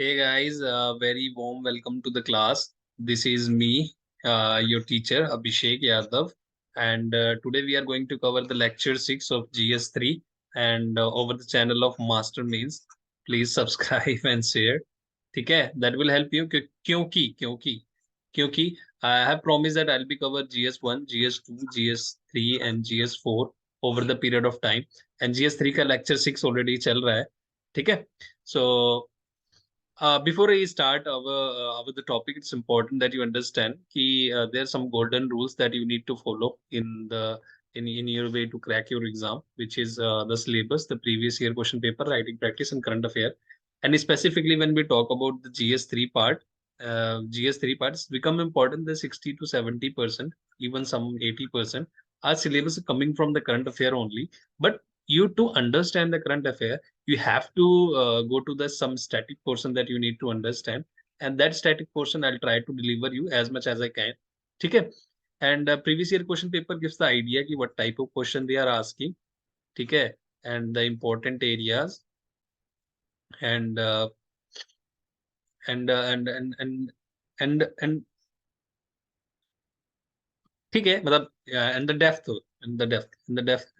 Hey guys, very warm welcome to the class. This is me, your teacher Abhishek Yadav, and today we are going to cover the lecture 6 of GS3 and over the channel of Master Means. Please subscribe and share. ठीक है? That will help you क्योंकि I have promised that I'll be cover GS1, GS2, GS3 and GS4 over the period of time and GS3 का lecture 6 already चल रहा है. ठीक है? So before I start our the topic, it's important that you understand कि there are some golden rules that you need to follow in your way to crack your exam, which is the syllabus, the previous year question paper, writing practice, and current affair. And specifically when we talk about the GS3 part, GS3 parts become important. The 60 to 70%, even some 80%, are syllabus coming from the current affair only. But you to understand the current affair you have to go to the some static portion that you need to understand and that static portion I'll try to deliver you as much as I can. ठीक है? And previous year question paper gives the idea कि what type of question they are asking. ठीक है? And the important areas and and and ठीक है मतलब and the depth and the depth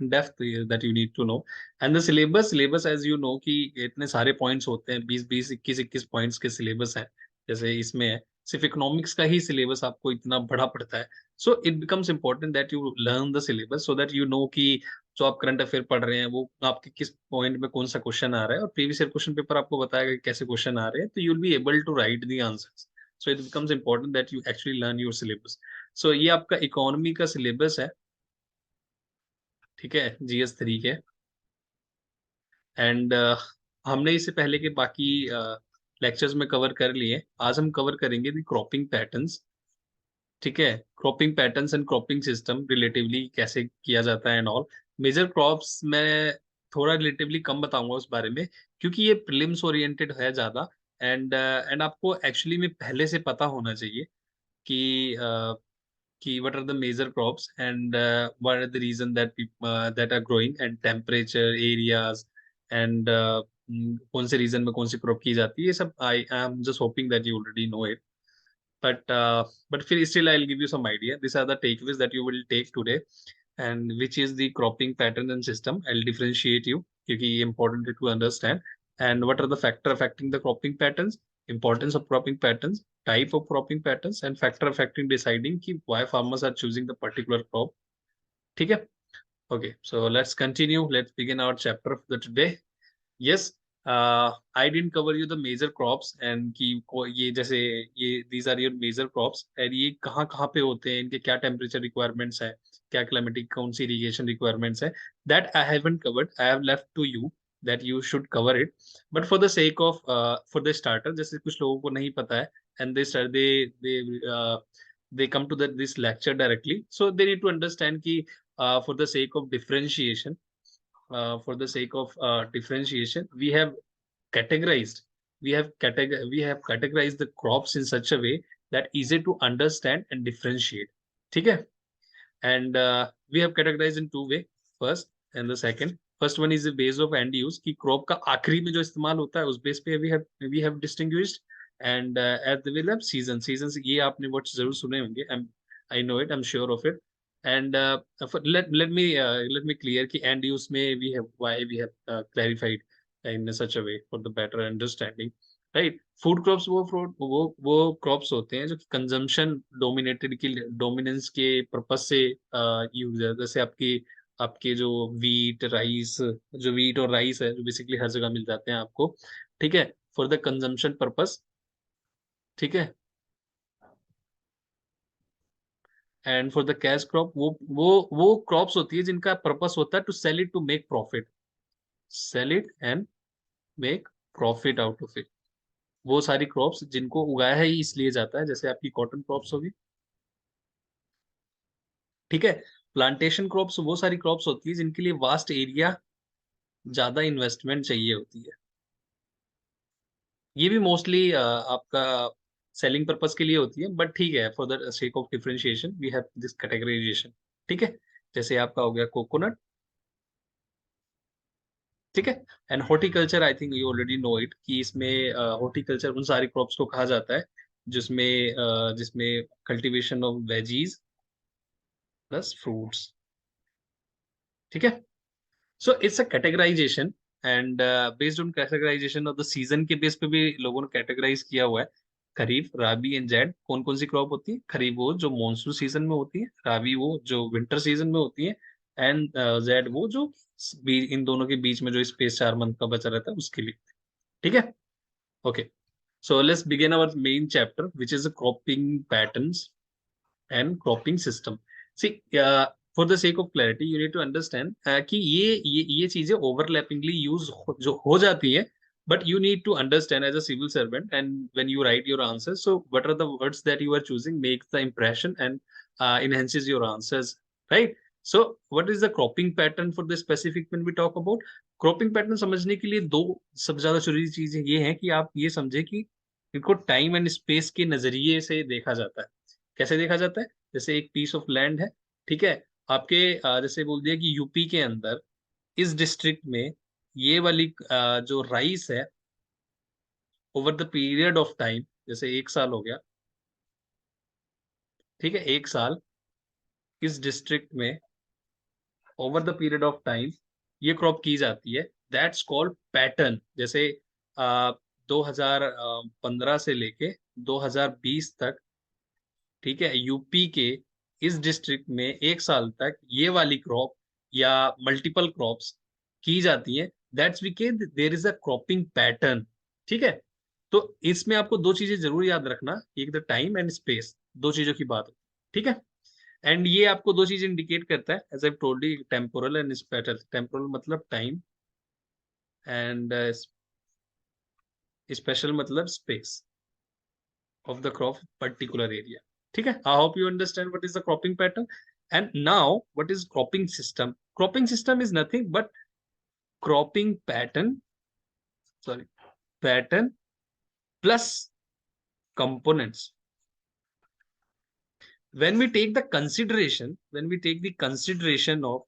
that you need to know and the syllabus as you know कि इतने सारे points होते हैं 20 21 पॉइंट्स के सिलेबस हैं जैसे इसमें है सिर्फ इकोनॉमिक्स का ही सिलेबस आपको इतना बड़ा पड़ता है सो it becomes important that you learn the syllabus so that you know कि जो आप करंट अफेयर पढ़ रहे हैं वो आपके किस पॉइंट में कौन सा क्वेश्चन आ रहा है और प्रीवियस ईयर क्वेश्चन पेपर आपको बताएगा कि कैसे क्वेश्चन आ रहे हैं तो you will be able to write the answers so it becomes important that you actually learn your syllabus so ये आपका इकोनॉमी का सिलेबस है ठीक है GS3 के एंड हमने इससे पहले के बाकी लेक्चर्स में कवर कर लिए आज हम कवर करेंगे दी क्रॉपिंग पैटर्न्स ठीक है cropping patterns and cropping system relatively कैसे किया जाता है एंड ऑल मेजर क्रॉप्स में थोड़ा रिलेटिवली कम बताऊंगा उस बारे में क्योंकि ये प्रीलिम्स ओरिएंटेड है ज्यादा एंड आपको एक्चुअली में पहले से पता होना चाहिए कि what are the major crops and what are the reason that people that are growing and temperature areas and कौन से रीजन में कौन सी क्रॉप की जाती है ये सब I am just hoping that you already know it but फिर still I'll give you some idea these are the takeaways that you will take today and which is the cropping pattern and system I'll differentiate you क्योंकि ये important to understand and what are the factor affecting the cropping patterns importance of cropping patterns type of cropping patterns and factor affecting deciding कि why farmers are choosing the particular crop ठीक है okay so let's continue let's begin our chapter of the today yes I didn't cover you the major crops and कि ये जैसे ये these are your major crops and ये कहाँ कहाँ पे होते हैं इनके क्या टेम्परेचर रिक्वायरमेंट्स है क्या क्लाइमेटिक कौन सी इरिगेशन रिक्वायरमेंट्स है that I haven't covered I have left to you that you should cover it but for the sake of for the starter जैसे कुछ लोगों को नहीं पता है and uh, they come to this lecture directly so they need to understand कि for the sake of differentiation for the sake of differentiation, categorized we have categorized the crops in such a way that easy to understand and differentiate. ठीक है? And we have categorized in two way. First and the second. First one is the base of end use कि crop का आखिरी में जो इस्तेमाल होता है उस बेस पे we have distinguished and at the way seasons ये आपने words जरूर सुने होंगे. I know it. I'm sure of it. And let me clear कि end use में we have why we have clarified in such a way for the better understanding. Right food crops वो crops होते हैं जो consumption dominated की dominance के purpose से use है जैसे आपकी आपके जो वीट और राइस है जो बेसिकली हर जगह मिल जाते हैं आपको ठीक है फॉर द कंजम्पशन पर्पस ठीक है and for the cash crop वो क्रॉप्स होती है जिनका पर्पस होता है to sell it to make profit sell it and make profit out of it वो सारी क्रॉप्स जिनको उगाया है ही इसलिए जाता है जैसे आपकी कॉटन क्रॉप्स होगी ठीक है प्लांटेशन क्रॉप्स वो सारी क्रॉप्स होती है जिनके लिए वास्ट एरिया ज्यादा इन्वेस्टमेंट चाहिए होती है ये भी मोस्टली आपका सेलिंग पर्पस के लिए होती है बट ठीक है for the sake of differentiation we have this categorization ठीक है जैसे आपका हो गया कोकोनट ठीक है। And horticulture, I think you already know it, कि इसमें हॉर्टिकल्चर उन सारी क्रॉप्स को कहा जाता है जिसमें जिसमें cultivation of veggies plus fruits. ठीक है। So it's a categorization, and based on categorization of the season के बेस पे भी लोगों ने कैटेगराइज किया हुआ है। खरीफ, राबी एंड जैड कौन कौन सी क्रॉप होती है? खरीफ वो जो मॉनसून सीजन में होती है, राबी वो जो विंटर सीजन में होती है, एंड जैड वो जो इन दोनों के बीच में जो स्पेस 4 मंथ का बचा रहता है उसके लिए। ठीक है। Okay, so let's begin our main chapter, which is the cropping patterns and cropping system. See, for the sake of clarity, you need to understand कि ये चीजें overlappingly use जो हो जाती है, but you need to understand as a civil servant, and when you write your answers, so what are the words that you are choosing makes the impression and enhances your answers, right? So what is the cropping pattern for the specific when we talk about cropping pattern? समझने के लिए दो सबसे ज्यादा जरूरी चीजें ये हैं कि आप ये समझे कि इनको टाइम एंड स्पेस के नजरिए से देखा जाता है। कैसे देखा जाता है? जैसे एक पीस ऑफ लैंड है, ठीक है, आपके जैसे बोल दिया कि यूपी के अंदर इस डिस्ट्रिक्ट में ये वाली जो राइस है, over the period of time, जैसे 1 साल हो गया, ठीक है, 1 साल इस डिस्ट्रिक्ट में over the period of time ये क्रॉप की जाती है, दैट्स कॉल्ड पैटर्न। जैसे 2015 से लेके 2020 तक, ठीक है, यूपी के इस डिस्ट्रिक्ट में 1 साल तक ये वाली क्रॉप या मल्टीपल क्रॉप्स की जाती है, दैट्स वी के there is a cropping pattern. ठीक है। तो इसमें आपको दो चीजें जरूर याद रखना, एक द टाइम एंड स्पेस, दो चीजों की बात होती है। ठीक है। एंड ये आपको दो चीजें इंडिकेट करता है, as I told you, temporal and spatial. Temporal मतलब टाइम, एंड स्पेशल मतलब space of the crop particular area. ठीक है। I hope you understand what is the cropping pattern. And now what is cropping system? Cropping system is nothing but cropping pattern, sorry, pattern plus components. When we take the consideration of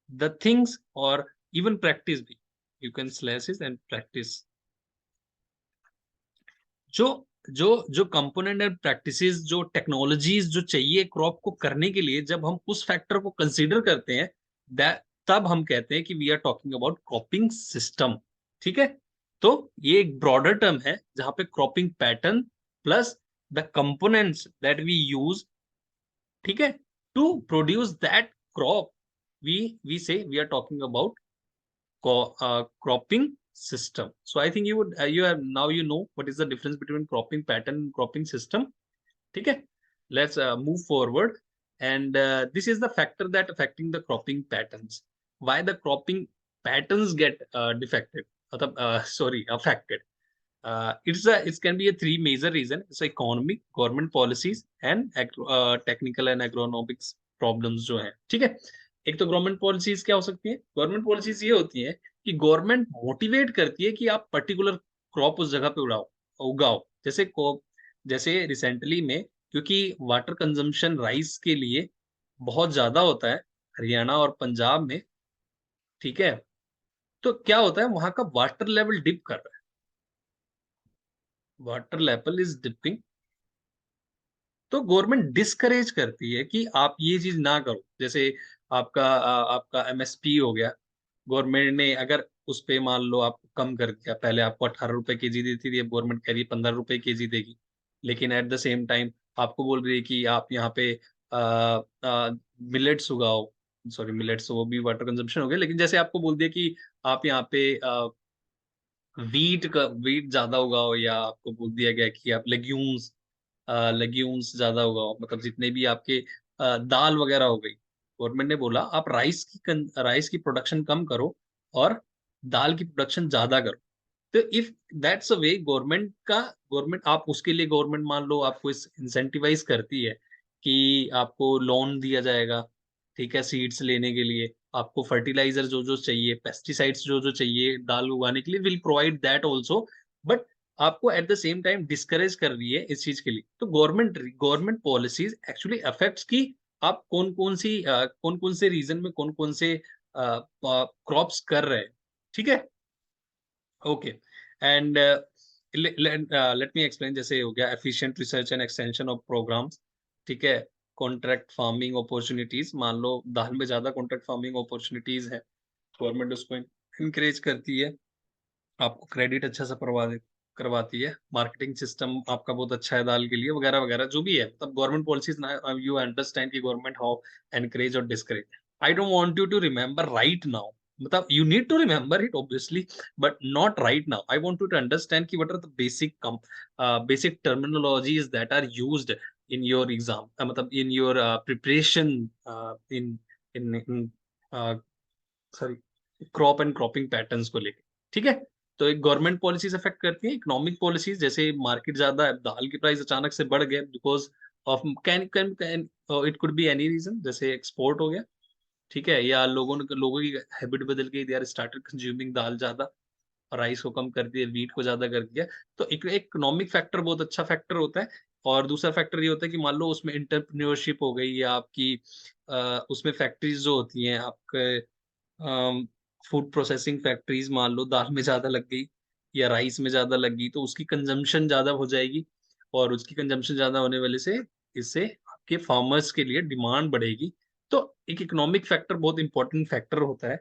the things, or even practice भी, you can slash it and practice, जो जो component and practices, जो technologies जो चाहिए crop को करने के लिए, जब हम उस फैक्टर को कंसीडर करते हैं, तब हम कहते हैं कि we are talking about cropping system. ठीक है। तो ये एक ब्रॉडर टर्म है जहां पे cropping pattern plus the components that we use, ठीक है, to produce that crop, we say we are talking about cropping system. So I think you have now you know what is the difference between cropping pattern and cropping system. ठीक है। Let's move forward, and this is the factor that affecting the cropping patterns. Why the cropping patterns get defected, मतलब sorry, affected. It can be a three major reason. It's economic, government policies, and technical and agronomics problems जो है। ठीक है। एक तो government policies क्या हो सकती है? गवर्नमेंट पॉलिसीज ये होती है कि गवर्नमेंट मोटिवेट करती है कि आप पर्टिकुलर क्रॉप उस जगह पे उगाओ। जैसे रिसेंटली में, क्योंकि वाटर कंजम्पशन राइस के लिए बहुत ज्यादा होता है हरियाणा और पंजाब में, ठीक है, तो क्या होता है, वहां का वाटर लेवल डिप कर रहा है, वाटर लेवल इज डिपिंग। तो गवर्नमेंट डिस्करेज करती है कि आप ये चीज ना करो। जैसे आपका एमएसपी हो गया, गवर्नमेंट ने अगर उस पे मान लो आप कम कर दिया, पहले आपको 18 रुपए केजी देती थी, अब गवर्नमेंट कह रही है 15 रुपए केजी देगी, लेकिन एट द सेम टाइम आपको बोल रही है कि आप यहाँ पे मिलेट्स उगाओ। सॉरी, मिलेट्स वो भी वाटर कंजम्पशन हो गया, लेकिन जैसे आपको बोल दिया कि आप यहाँ पे वीट ज्यादा उगाओ, या आपको बोल दिया गया कि आप लेग्यूम्स ज्यादा उगाओ, मतलब जितने भी आपके दाल वगैरह हो गई, गवर्नमेंट ने बोला आप राइस की प्रोडक्शन कम करो और दाल की प्रोडक्शन ज्यादा करो। तो if that's a way, government आप उसके लिए, गवर्नमेंट मान लो आपको इस इंसेंटिवाइज करती है कि आपको लोन दिया जाएगा, ठीक है, सीड्स लेने के लिए, आपको फर्टिलाइजर जो जो चाहिए, पेस्टिसाइड्स जो जो चाहिए दाल उगाने के लिए, will provide that also, but आपको at the same time discourage कर रही है इस चीज के लिए। तो गवर्नमेंट पॉलिसीज एक्चुअली अफेक्ट्स की आप कौन कौन से रीजन में कौन कौन से क्रॉप्स कर रहे हैं। ठीक है। Okay and let me explain. जैसे हो गया efficient research and extension of programs, ठीक है। कॉन्ट्रैक्ट फार्मिंग अपॉर्चुनिटीज, मान लो दाल में ज्यादा कॉन्ट्रैक्ट फार्मिंग अपॉर्चुनिटीज है, गवर्नमेंट उसको इनकरेज करती है, आपको क्रेडिट अच्छा सा करवाती है, मार्केटिंग सिस्टम आपका बहुत अच्छा है दाल के लिए, वगैरह वगैरह जो भी है। मतलब गवर्नमेंट पॉलिसीज ना, यू अंडरस्टैंड कि गवर्नमेंट हाउ एनकरेज और discourage. I don't want you to remember right now, मतलब you need to remember it obviously, but not right now. I want you to understand कि what are the basic terminologies that are used in your exam, मतलब in your preparation in in sorry crop and cropping patterns को लेके, ठीक है। तो एक government policies affect करती है, इकोनॉमिक पॉलिसीज, जैसे मार्केट ज्यादा है, दाल की प्राइस अचानक से बढ़ गए because of can it could be any reason, जैसे एक्सपोर्ट हो गया, ठीक है, या लोगों की हैबिट बदल गई, दे आर स्टार्टेड कंज्यूमिंग दाल ज्यादा, राइस को कम कर दिया, वीट को ज्यादा कर दिया। तो एक इकोनॉमिक फैक्टर बहुत अच्छा फैक्टर होता है। और दूसरा फैक्टर ये होता है कि मान लो उसमें इंटरप्रेन्योरशिप हो गई, या आपकी उसमें फैक्ट्रीज जो होती हैं आपके, फूड प्रोसेसिंग फैक्ट्रीज, मान लो दाल में ज्यादा लग गई या राइस में ज्यादा लग गई, तो उसकी कंजम्पशन ज्यादा हो जाएगी, और उसकी कंजम्पशन ज्यादा होने वाले से इससे आपके फार्मर्स के लिए डिमांड बढ़ेगी। तो एक इकोनॉमिक फैक्टर बहुत इंपॉर्टेंट फैक्टर होता है,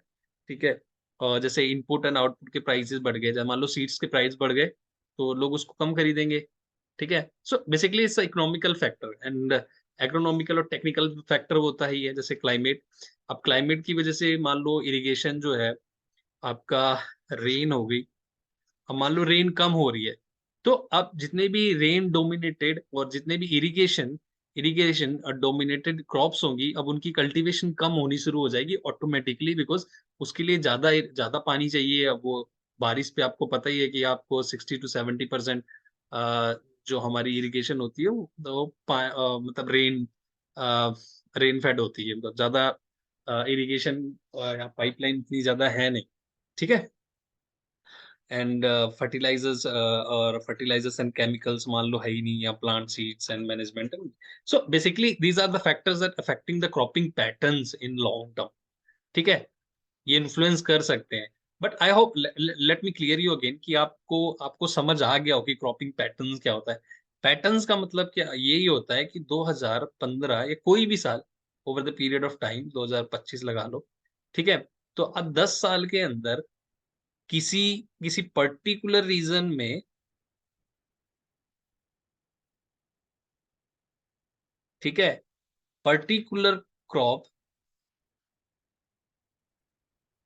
ठीक है। और जैसे इनपुट एंड आउटपुट के प्राइसेस बढ़ गए, जैसे मान लो सीड्स के प्राइस बढ़ गए, तो लोग उसको कम खरीदेंगे, ठीक है। So basically it's economical factor and agronomical और टेक्निकल फैक्टर होता ही है, जैसे क्लाइमेट। अब क्लाइमेट की वजह से मान लो इरिगेशन जो है आपका, रेन हो गई, अब मान लो रेन कम हो रही है, तो अब जितने भी रेन डोमिनेटेड और जितने भी इरिगेशन इरिगेशन डोमिनेटेड क्रॉप्स होंगी, अब उनकी कल्टीवेशन कम होनी शुरू हो जाएगी ऑटोमेटिकली, बिकॉज उसके लिए ज्यादा ज्यादा पानी चाहिए। अब वो बारिश पे आपको पता ही है कि आपको 60 to 70% जो हमारी इरिगेशन होती है वो मतलब रेन फेड होती है, मतलब ज्यादा इरिगेशन या पाइपलाइन इतनी ज्यादा है नहीं, ठीक है। एंड फर्टिलाइजर्स एंड केमिकल्स मान लो है ही नहीं, या plant seeds and management. So basically these are the factors that affecting the cropping patterns in long term, ठीक है। ये इन्फ्लुएंस कर सकते हैं, but I hope, let me clear you again कि आपको आपको समझ आ गया हो कि क्रॉपिंग पैटर्न्स क्या होता है। पैटर्न्स का मतलब क्या यही होता है कि 2015 या कोई भी साल, over the period of time 2025 लगा लो, ठीक है। तो अब 10 साल के अंदर किसी किसी पर्टिकुलर रीजन में, ठीक है, पर्टिकुलर क्रॉप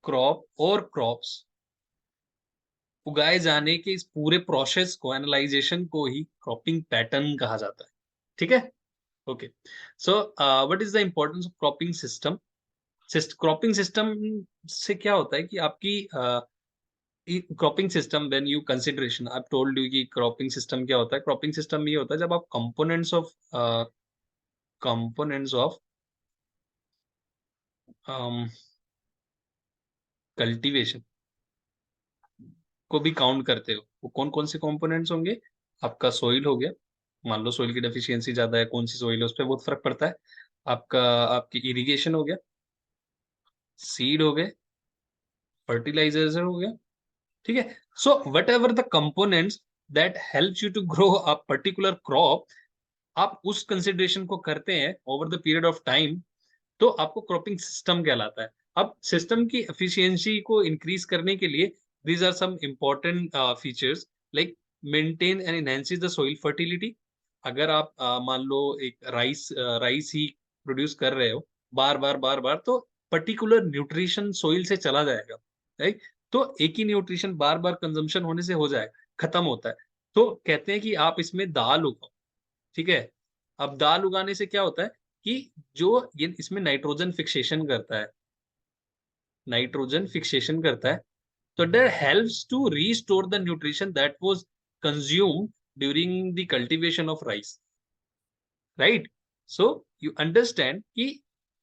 क्रॉप और क्रॉप्स उगाए जाने के इस पूरे प्रोसेस को, एनालाइजेशन को ही क्रॉपिंग पैटर्न कहा जाता है, ठीक है। Okay, so what is the importance of cropping system. Cropping system से क्या होता है कि आपकी cropping system, when you consideration, I told you कि क्रॉपिंग सिस्टम क्या होता है। क्रॉपिंग सिस्टम ये होता है जब आप कंपोनेंट्स ऑफ कल्टीवेशन को भी काउंट करते हो। वो कौन कौन से कंपोनेंट्स होंगे, आपका सोइल हो गया, मान लो सोइल की डेफिशिएंसी ज्यादा है, कौन सी सोइल है उस पर बहुत फर्क पड़ता है। आपका आपकी इरिगेशन हो गया, सीड हो गए, फर्टिलाइजर्स हो गया, ठीक है। So whatever the components that help you to grow a particular crop, आप उस कंसिडरेशन को करते हैं over the period of time, तो आपको क्रॉपिंग सिस्टम कहलाता है। अब सिस्टम की एफिशिएंसी को इंक्रीज करने के लिए these are some important features like maintain and enhances the soil fertility। अगर आप मान लो एक राइस ही प्रोड्यूस कर रहे हो बार बार, तो पर्टिकुलर न्यूट्रिशन सोइल से चला जाएगा, राइट। तो एक ही न्यूट्रिशन बार बार कंजम्पशन होने से हो जाएगा, खत्म होता है। तो कहते हैं कि आप इसमें दाल उगाओ, ठीक है। अब दाल उगाने से क्या होता है कि जो ये इसमें नाइट्रोजन फिक्सेशन करता है, नाइट्रोजन फिक्सेशन करता है, so that helps to restore the nutrition that was consumed during the cultivation of rice, right? So you understand कि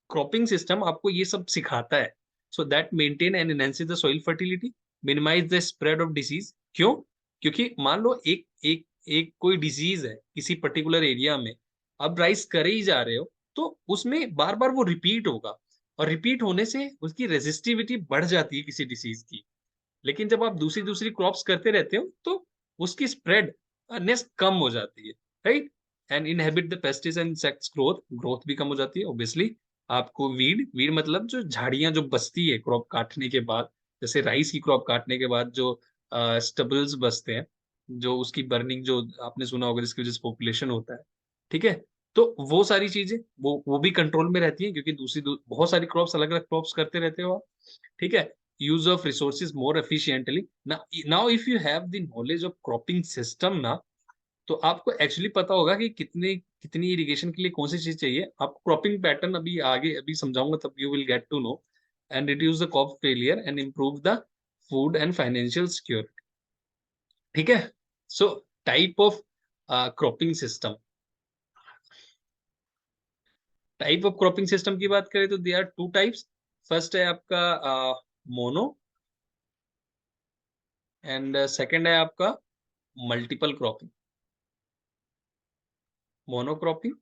cropping system आपको ये सब सिखाता है, so that maintain and enhances the soil fertility, minimize the spread of disease। क्यों? क्योंकि मान लो एक एक एक कोई डिजीज है किसी पर्टिकुलर एरिया में, अब राइस करे ही जा रहे हो, तो उसमें बार बार वो रिपीट होगा, और रिपीट होने से उसकी रेजिस्टिविटी बढ़ जाती है किसी डिसीज की। लेकिन जब आप दूसरी दूसरी क्रॉप्स करते रहते हो तो उसकी स्प्रेड नेस कम हो जाती है, right. And inhabit the pests and insects growth, growth भी कम हो जाती है ऑब्वियसली। आपको वीड, वीड मतलब जो झाड़ियां जो बचती है क्रॉप काटने के बाद, जैसे राइस की क्रॉप काटने के बाद जो स्टबल्स बचते हैं, जो उसकी बर्निंग जो आपने सुना होगा जिसकी वजह से पॉपुलेशन होता है, ठीक है। तो वो सारी चीजें वो भी कंट्रोल में रहती हैं, क्योंकि बहुत सारी क्रॉप्स, अलग अलग क्रॉप्स करते रहते हो आप, ठीक है। Use of resources more efficiently. Now if you have the knowledge of cropping system ना, तो आपको एक्चुअली पता होगा कि कितने कितनी इरिगेशन के लिए कौन सी चीज चाहिए। आपको क्रॉपिंग पैटर्न अभी आगे अभी समझाऊंगा, तब you will get to know. And reduce the crop failure and improve the food and financial security, ठीक है। So type of cropping system, type of cropping system की बात करें तो they are two types. First है आपका mono, and second है आपका multiple cropping. Monocropping,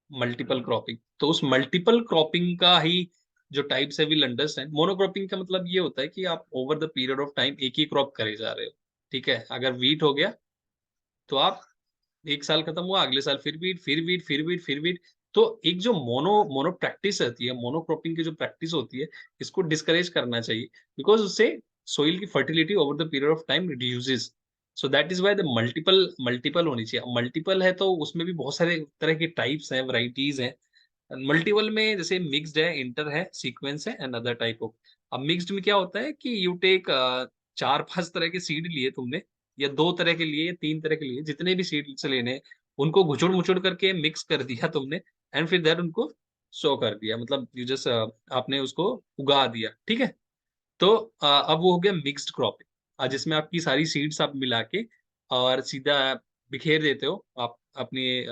multiple cropping. तो उस मल्टीपल क्रॉपिंग का ही जो टाइप्स है विल अंडरस्टैंड। मोनोक्रॉपिंग का मतलब ये होता है कि आप over the period of time एक ही क्रॉप करे जा रहे हो, ठीक है। अगर वीट हो गया तो आप एक साल खत्म हुआ, अगले साल फिर वीट, फिर वीट, फिर वीट, फिर वीट। तो एक जो मोनो मोनो प्रैक्टिस रहती है, मोनोक्रॉपिंग की जो प्रैक्टिस होती है, इसको डिस्करेज करना चाहिए, बिकॉज उससे सोइल की fertility over the period of time reduces. So that is why the multiple multiple होनी चाहिए। मल्टीपल है तो उसमें भी बहुत सारे तरह के टाइप्स हैं, वैरायटीज हैं। मल्टीपल में जैसे मिक्स्ड है, इंटर है, सीक्वेंस है, एंड अदर टाइप ऑफ। अब मिक्स्ड में क्या होता है कि यू टेक चार पांच तरह के सीड लिए तुमने, या दो तरह के लिए, या तीन तरह के लिए, जितने भी सीड से लेने हैं, उनको घुचुड़ मुचुड़ करके मिक्स कर दिया तुमने, एंड फिर दैट उनको सो कर दिया, मतलब यू जस्ट आपने उसको उगा दिया, ठीक है। तो अब वो हो गया मिक्स्ड क्रॉपिंग, जिसमें आपकी सारी सीड्स आप मिला के और सीधा बिखेर देते हो आप अपने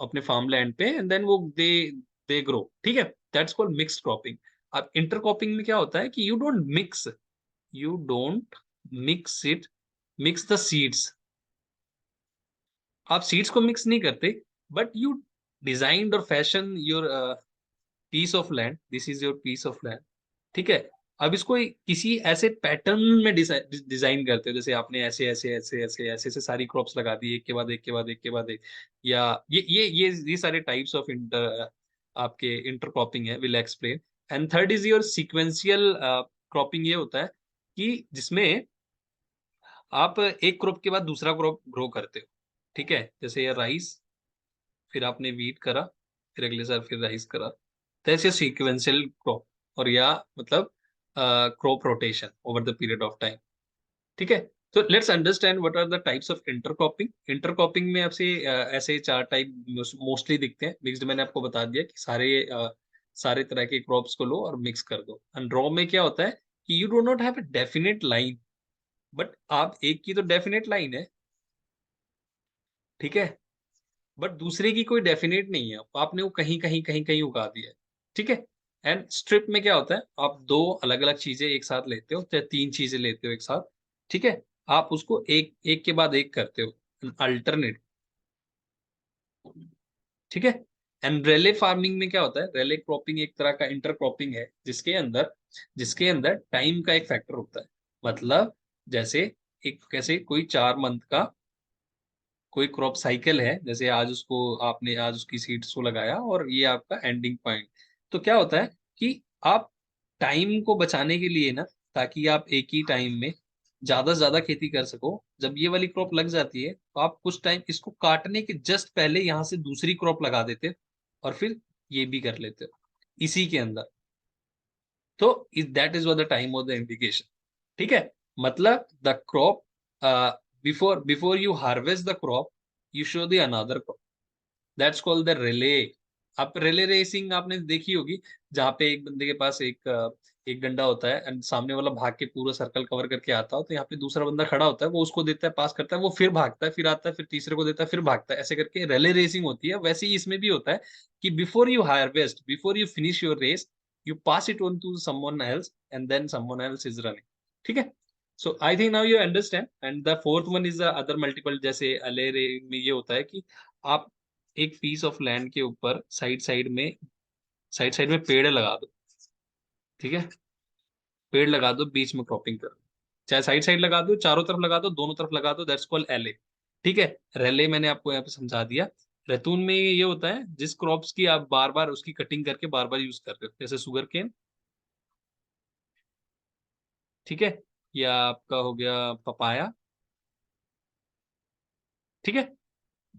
अपने फार्म लैंड पे, एंड देन वो दे ग्रो, ठीक है। That's called mixed cropping. अब इंटर क्रॉपिंग में क्या होता है कि you don't mix it, mix the seeds. आप सीड्स को मिक्स नहीं करते, बट यू डिजाइंड और fashion your piece of land, this is your piece of land, ठीक है। अब इसको किसी ऐसे पैटर्न में डिजाइन करते हो, जैसे आपने ऐसे ऐसे ऐसे ऐसे ऐसे ऐसे सारी क्रॉप्स लगा दी, एक के बाद एक के बाद एक के बाद एक, या ये सारे टाइप्स ऑफ इंटर आपके इंटर क्रॉपिंग है, will explain. And third is your sequential cropping. ये होता है कि जिसमें आप एक क्रॉप के बाद दूसरा क्रॉप ग्रो करते हो, ठीक है। जैसे ये राइस, फिर आपने वीट करा, फिर अगले साल फिर राइस करा, तो ऐसे सीक्वेंशियल क्रॉप, और या मतलब crop rotation over the period of time, ठीक है। तो let's understand what are the types of intercropping. Intercropping में आपसे ऐसे चार टाइप मोस्टली दिखते हैं। मिक्स्ड मैंने आपको बता दिया कि सारे तरह के क्रॉप्स को लो और मिक्स कर दो। एंड रॉ में क्या होता है कि you do not have a definite line, but आप एक की तो डेफिनेट लाइन है, ठीक है, बट दूसरे की कोई डेफिनेट नहीं है, आपने वो कहीं कहीं कहीं कहीं उगा दिया है, ठीक है। एंड स्ट्रिप में क्या होता है, आप दो अलग अलग चीजें एक साथ लेते हो, चाहे तीन चीजें लेते हो एक साथ, ठीक है। आप उसको एक एक के बाद एक करते हो, अल्टरनेट, ठीक है। एंड रेले फार्मिंग में क्या होता है, रेले क्रॉपिंग एक तरह का इंटर क्रॉपिंग है, जिसके अंदर टाइम का एक फैक्टर होता है। मतलब जैसे एक कैसे कोई 4 मंथ का कोई क्रॉप साइकिल है, जैसे आज उसको आपने आज उसकी सीड्स को लगाया और ये आपका एंडिंग पॉइंट। तो क्या होता है कि आप टाइम को बचाने के लिए ना, ताकि आप एक ही टाइम में ज्यादा से ज्यादा खेती कर सको, जब ये वाली क्रॉप लग जाती है तो आप कुछ टाइम इसको काटने के जस्ट पहले यहाँ से दूसरी क्रॉप लगा देते हो, और फिर ये भी कर लेते हो इसी के अंदर। तो that is what the time of the indication, ठीक है। मतलब the crop, before you harvest the crop, you show the another crop, that's called the relay. आप रिले रेसिंग आपने देखी होगी, जहाँ पे एक बंदे के पास एक डंडा होता है, एंड सामने वाला भाग के पूरा सर्कल कवर करके आता हो, तो यहाँ पे दूसरा बंदा खड़ा होता है, वो उसको देता है, पास करता है, वो फिर भागता है, फिर आता है, फिर तीसरे को देता है, फिर भागता है, ऐसे करके रिले रेसिंग होती है। वैसे ही इसमें भी होता है कि before you harvest, before you finish your race, you pass it on to someone else, and then someone else is running, ठीक है। So I think now you understand. And the fourth one is the other multiple. जैसे अलेरे में ये होता है कि आप एक पीस ऑफ लैंड के ऊपर साइड साइड में पेड़ लगा दो, ठीक है। पेड़ लगा दो, बीच में क्रॉपिंग करो, चाहे साइड साइड लगा दो, चारों तरफ लगा दो, दोनों तरफ लगा दो, दैट्स कॉल्ड एले। ठीक है, रेले मैंने आपको यहाँ पे समझा दिया। रैतून में ये होता है जिस क्रॉप्स की आप बार बार उसकी कटिंग करके बार बार यूज कर रहे हो, जैसे शुगर केन, ठीक है, या आपका हो गया पपाया, ठीक है।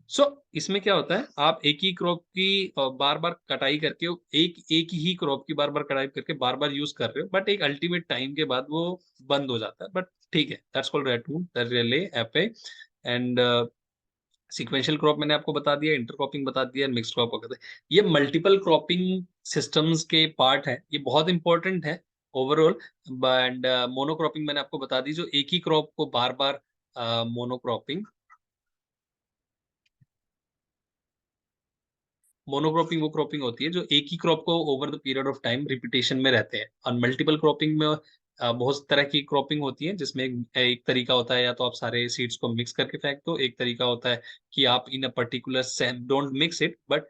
सो इसमें क्या होता है, आप एक ही क्रॉप की बार बार कटाई करके, एक एक ही क्रॉप की बार बार कटाई करके बार बार यूज कर रहे हो, बट एक अल्टीमेट टाइम के बाद वो बंद हो जाता है, बट ठीक है, दैट्स कॉल्ड रैटून, रेले, एपे। एंड सीक्वेंशियल क्रॉप मैंने आपको बता दिया, इंटरक्रॉपिंग बता दिया, मिक्स्ड क्रॉप बता दिया। ये मल्टीपल क्रॉपिंग सिस्टम्स के पार्ट है, ये बहुत इंपॉर्टेंट है ओवरऑल। एंड मोनोक्रॉपिंग मैंने आपको बता दी, जो एक ही क्रॉप को बार बार मोनोक्रॉपिंग, मोनोक्रॉपिंग वो क्रॉपिंग होती है जो एक ही क्रॉप को over the period of time repetition में रहते हैं। और मल्टीपल क्रॉपिंग में बहुत तरह की क्रॉपिंग होती है, जिसमें एक तरीका होता है या तो आप सारे सीड्स को मिक्स करके फेंक दो, एक तरीका होता है कि आप in a particular same don't mix it, but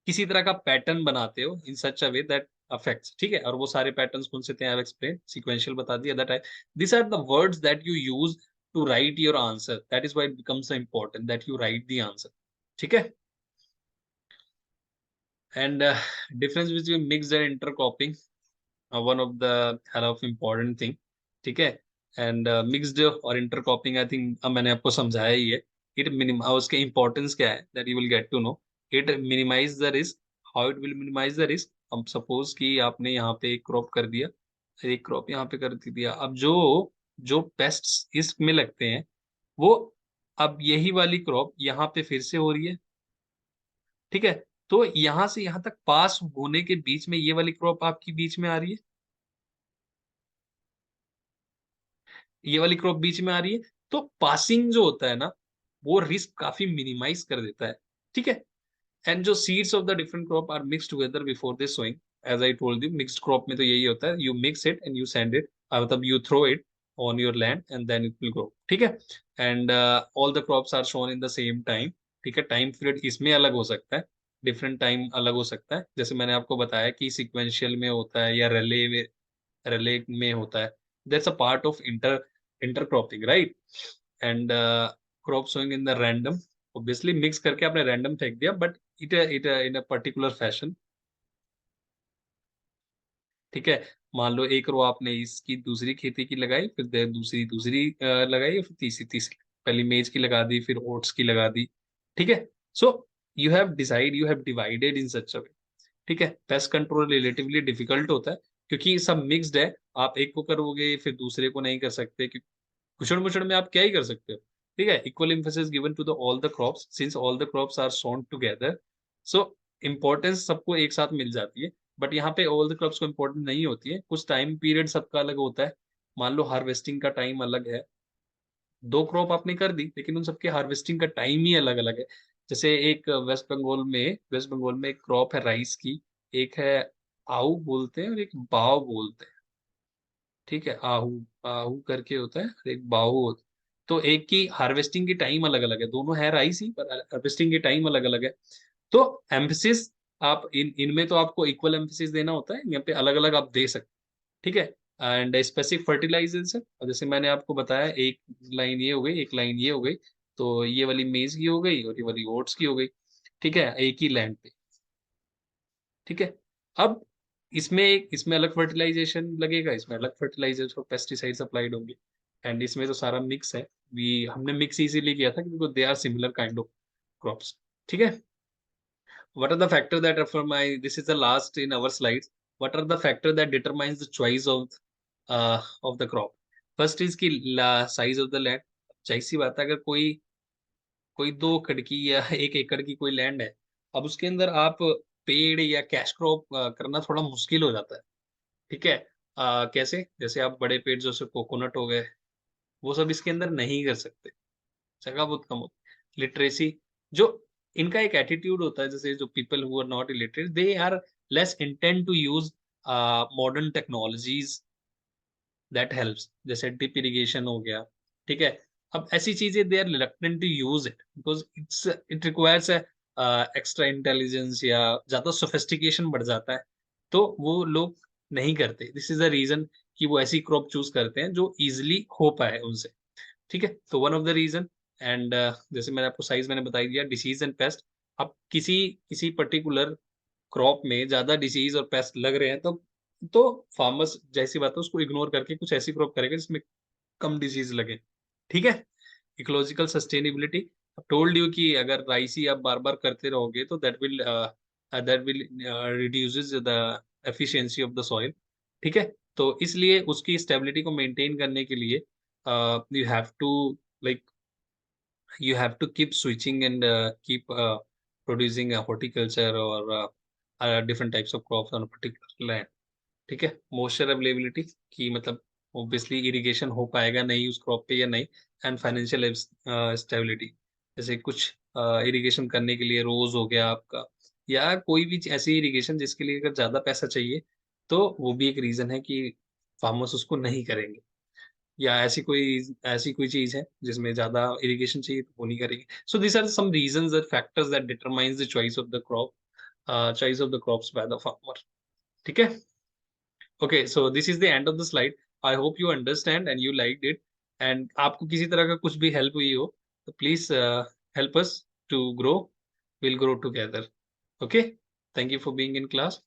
किसी तरह का पैटर्न बनाते हो इन such a way that affects, ठीक है। और वो सारे पैटर्न्स कौन से थे, आई हैव एक्सप्लेन, सीक्वेंशियल बता दिया, that I, this are the words that you use to write your answer, that is why it becomes so important that you write the answer, ठीक है। And difference between mixed and intercropping, one of the hell of important thing, ठीक है। And mixed और intercropping I think अब मैंने आपको समझाया ही है। इट मिनिम उसके इंपॉर्टेंस क्या है, that you will get to know. It minimize the risk. How it will minimize the risk, अब सपोज कि आपने यहाँ पे एक क्रॉप कर दिया, एक क्रॉप यहाँ पे कर दिया, अब जो जो पेस्ट्स इसमें लगते हैं वो, अब यही वाली क्रॉप यहाँ पे फिर से हो रही है, ठीक है। तो यहां से यहां तक पास होने के बीच में ये वाली क्रॉप आपकी बीच में आ रही है, ये वाली क्रॉप बीच में आ रही है, तो पासिंग जो होता है ना, वो रिस्क काफी मिनिमाइज कर देता है, ठीक है। एंड जो seeds of the different crop are mix together before they sowing, as I told you, mixed crop में तो यही होता है, you mix it and you send it, मतलब you throw it on your land and then it will grow, ठीक है। And all the crops are shown in the same time, ठीक है। टाइम पीरियड इसमें अलग हो सकता है, डिफरेंट टाइम अलग हो सकता है, जैसे मैंने आपको बताया कि सिक्वेंशियल में होता है या रिले में होता है, that's a part of intercropping, right. And crop sowing in the random, obviously mix करके आपने रैंडम फेंक दिया, but it in a particular fashion, ठीक है। मान लो एक रो आपने इसकी दूसरी खेती की लगाई, फिर दूसरी दूसरी लगाई, फिर तीसरी तीसरी, पहली मेज की लगा दी, फिर ओट्स की लगा दी, ठीक है। So you have divided in such a way, ठीक है। पेस्ट कंट्रोल रिलेटिवली डिफिकल्ट होता है क्योंकि सब मिक्स्ड है, आप एक को करोगे फिर दूसरे को नहीं कर सकते, क्योंकि कुछड़ मुछड़ में आप क्या ही कर सकते हो, ठीक है। Equal emphasis given to the all the crops since all the crops are sown together, so importance सबको एक साथ मिल जाती है। बट यहाँ पे ऑल द क्रॉप्स को इम्पोर्टेंस नहीं होती है, कुछ टाइम पीरियड सबका अलग होता है। मान लो हार्वेस्टिंग का टाइम अलग है, दो क्रॉप आपने कर दी लेकिन उन सबके हार्वेस्टिंग का टाइम ही अलग अलग है। जैसे एक वेस्ट बंगाल में एक क्रॉप है राइस की, एक है आऊ बोलते हैं और एक बाव बोलते हैं, ठीक है। आहू, आहू करके होता है और एक बाहू होता है। तो एक की हार्वेस्टिंग की टाइम अलग अलग है, दोनों है राइस ही पर हार्वेस्टिंग की टाइम अलग अलग है। तो एम्फेसिस, आप इनमें तो आपको इक्वल एम्फेसिस देना होता है, यहाँ पे अलग अलग आप दे सकते, ठीक है। एंड स्पेसिफिक फर्टिलाइजर्स है, और जैसे मैंने आपको बताया, एक लाइन ये हो गई, एक लाइन ये हो गई, तो ये वाली मेज की हो गई और ये वाली ओट्स की हो गई, ठीक है, एक ही लैंड पे, ठीक है। अब इसमें अलग फर्टिलाइजेशन लगेगा, इसमें अलग फर्टिलाइजर्स और पेस्टिसाइड्स अप्लाइड होंगे। एंड इसमें तो सारा मिक्स है, वी हमने मिक्स इसीलिए किया था क्योंकि they are similar kind of crops, ठीक है। What are the factors that are for my, this is the last in our slides, what are the factors that determines the choice of the crop? First is कि size of the land, जाहिर सी बात है, अगर कोई कोई 2 खड़की या 1 एकड़ की कोई लैंड है, अब उसके अंदर आप पेड़ या कैश क्रॉप करना थोड़ा मुश्किल हो जाता है, ठीक है। कैसे, जैसे आप बड़े पेड़ जैसे कोकोनट हो गए, वो सब इसके अंदर नहीं कर सकते, जगह बहुत कम होती है। लिटरेसी, जो इनका एक एटीट्यूड होता है, जैसे जो people who are not illiterate they are less intent to use modern technologies that helps, जैसे ड्रिप इरिगेशन हो गया, ठीक है। अब ऐसी चीजें they are reluctant to use it because it requires extra intelligence या ज्यादा सोफिस्टिकेशन बढ़ जाता है, तो वो लोग नहीं करते। दिस इज द रीजन कि वो ऐसी क्रॉप चूज करते हैं जो इजिली हो पाए उनसे। ठीक है, तो one of the reason. And जैसे मैंने आपको साइज मैंने बता दिया, डिसीज एंड पेस्ट। अब किसी किसी पर्टिकुलर क्रॉप में ज्यादा डिसीज और पेस्ट लग रहे हैं तो फार्मर्स जैसी बात है उसको इग्नोर करके कुछ ऐसी क्रॉप करेगा जिसमें कम डिसीज लगे। ठीक है, इकोलॉजिकल सस्टेनेबिलिटी। टोल्ड यू कि अगर राइस ही आप बार बार करते रहोगे तो that will reduces the efficiency of the soil. ठीक है, तो इसलिए उसकी स्टेबिलिटी को मेंटेन करने के लिए you have to like you have to keep switching and keep producing horticulture or different types of crops on a particular land. ठीक है, मॉइस्चर अवेलेबिलिटी की मतलब ऑब्वियसली इरिगेशन हो पाएगा नहीं उस क्रॉप पे या नहीं। एंड फाइनेंशियल स्टेबिलिटी, जैसे कुछ इरिगेशन करने के लिए रोज हो गया आपका, या कोई भी ऐसी इरिगेशन जिसके लिए अगर ज्यादा पैसा चाहिए तो वो भी एक रीजन है कि फार्मर्स उसको नहीं करेंगे। या ऐसी कोई चीज है जिसमें ज्यादा इरिगेशन चाहिए तो वो नहीं करेंगे। So this are some reasons that factors that determines the choice of the crop, choice of the crops by the farmer. ठीक है, okay, so this is the end of the slide. I hope you understand and you like it. And आपको किसी तरह का कुछ भी help हुई हो तो please help us to grow, will grow together. Okay, thank you for being in class.